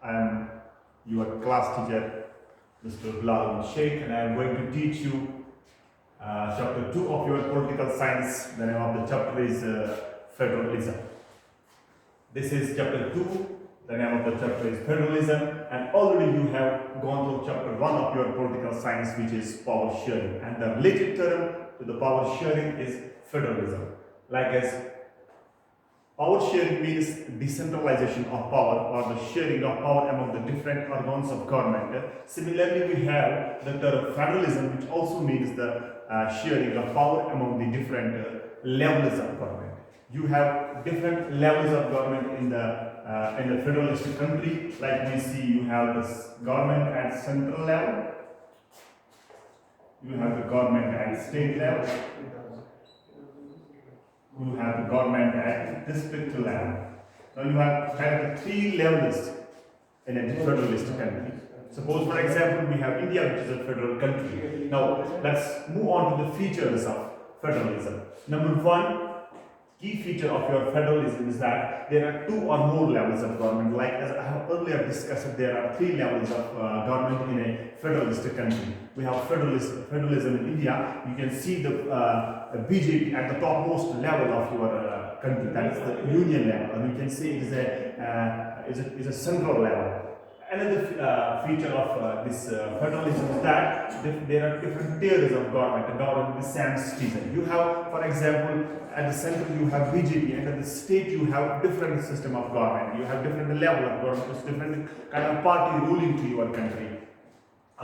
I am your class teacher, Mr. Bilal Sheikh, and I am going to teach you chapter 2 of your political science. The name of the chapter is Federalism. This is chapter 2. The name of the chapter is Federalism, and already you have gone through chapter 1 of your political science, which is power sharing. And the related term to the power sharing is federalism. Like as power sharing means decentralization of power or the sharing of power among the different organs of government. Similarly, we have the term federalism, which also means the sharing of power among the different levels of government. You have different levels of government in the federalistic country. Like we see, you have this government at central level, you have the government at state level, you have the government at district level. Now you have the three levels in a federalist country. Suppose, for example, we have India, which is a federal country. Now let's move on to the features of federalism. Number one, key feature of your federalism is that there are two or more levels of government. Like as I have earlier discussed, there are three levels of government in a federalist country. We have federalism in India. You can see the BJP at the topmost level of your country. That is the union level, and you can see it is a central level. Another feature of this federalism is that there are different tiers of government, the government with the same citizen. You have, for example, at the center you have BJP, and at the state you have different system of government. You have different level of government, different kind of party ruling to your country,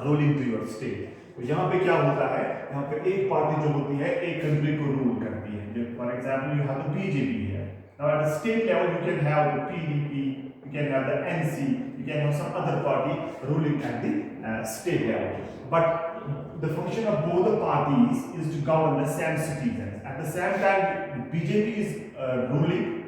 ruling to your state. तो यहाँ पे क्या होता है, यहाँ पे एक party जो होती है एक कंट्री को रूल करती है. For example, you have the BJP here. Now at the state level you can have the PDP, you can have the NC, you can have some other party ruling at the state level. But the function of both the parties is to govern the same citizens. At the same time, BJP is ruling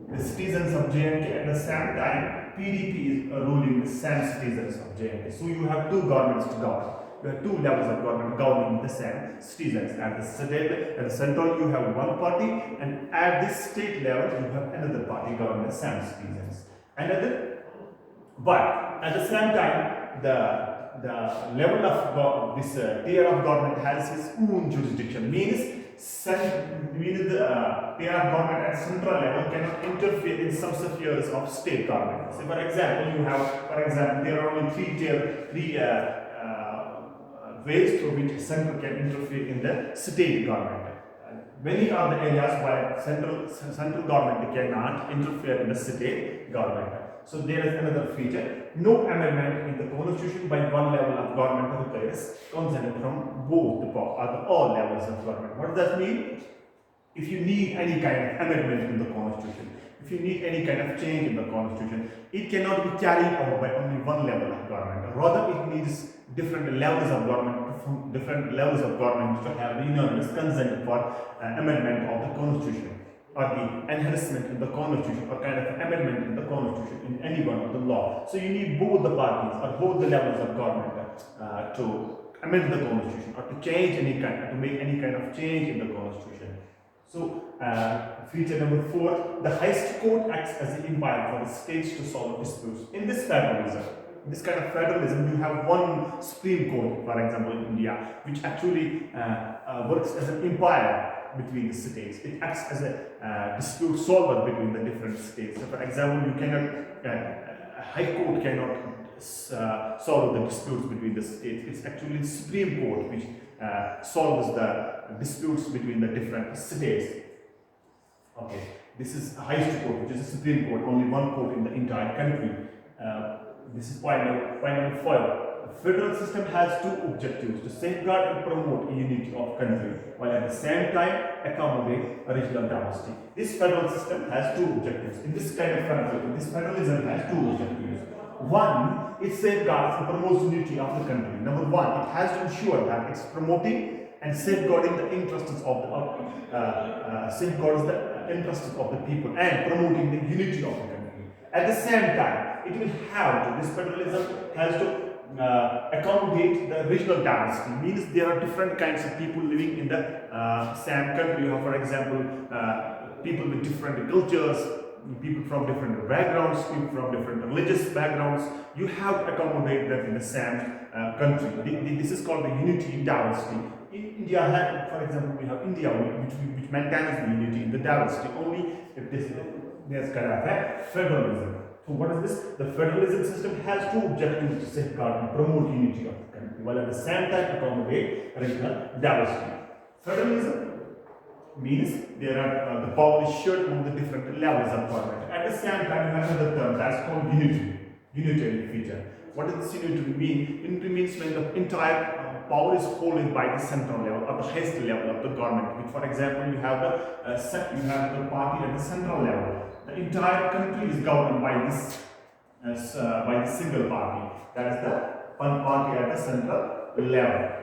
the citizens of JNK. At the same time, PDP is ruling the same citizens of JNK. So you have two governments to govern. You have two levels of government governing the same citizens. At the state, at the central, you have one party, and at this state level, you have another party governing the same citizens. But at the same time, the level of this tier of government has its own jurisdiction. Means the tier of government at central level cannot interfere in subspheres of state government. So, for example, there are only three ways through which center can interfere in the state government. Many are the areas where central government cannot interfere in the state government. So there is another feature. No amendment in the constitution by one level of government requires consent from both all levels of government. What does that mean? If you need any kind of amendment in the constitution, if you need any kind of change in the constitution, it cannot be carried out by only one level of government. Rather, it needs different levels of government to have unanimous consent for amendment of the constitution, or the enhancement in the constitution, or kind of amendment in the constitution in any one of the law. So you need both the parties or both the levels of government to amend the constitution or to make any kind of change in the constitution. So feature number 4, the highest court acts as the umpire for the states to solve disputes. In this kind of federalism, you have one Supreme Court, for example, in India, which actually works as an umpire between the states. It acts as a dispute solver between the different states. So, for example, a high court cannot solve the disputes between the states. It's actually the Supreme Court which solves the disputes between the different states. Okay, this is the highest court, which is the Supreme Court, only one court in the entire country. This is point number 5. The federal system has two objectives: to safeguard and promote unity of country, while at the same time accommodate regional diversity. This federal system has two objectives. In this kind of federalism, this federalism has two objectives. One, it safeguards and promotes unity of the country. Number one, it has to ensure that it's promoting and safeguarding the interests of the people and promoting the unity of the country. At the same time, this federalism has to accommodate the regional diversity. Means there are different kinds of people living in the same country. You have, for example, people with different cultures, people from different backgrounds, people from different religious backgrounds. You have to accommodate them in the same country. This is called the unity in diversity. India had, for example, we have India, which maintains the unity in the diversity only if there's kind of a federalism. So what is this? The federalism system has two objectives to safeguard and promote unity of the country, while at the same time accommodate regional diversity. Federalism means there are the power is shared among the different levels of government. At the same time, you have another term that's called unity, unitary feature. What does this unity mean? Unity means when the entire power is holding by the central level or the highest level of the government. Which, for example, you have the party at the central level. The entire country is governed by this by the single party. That is the one party at the central level.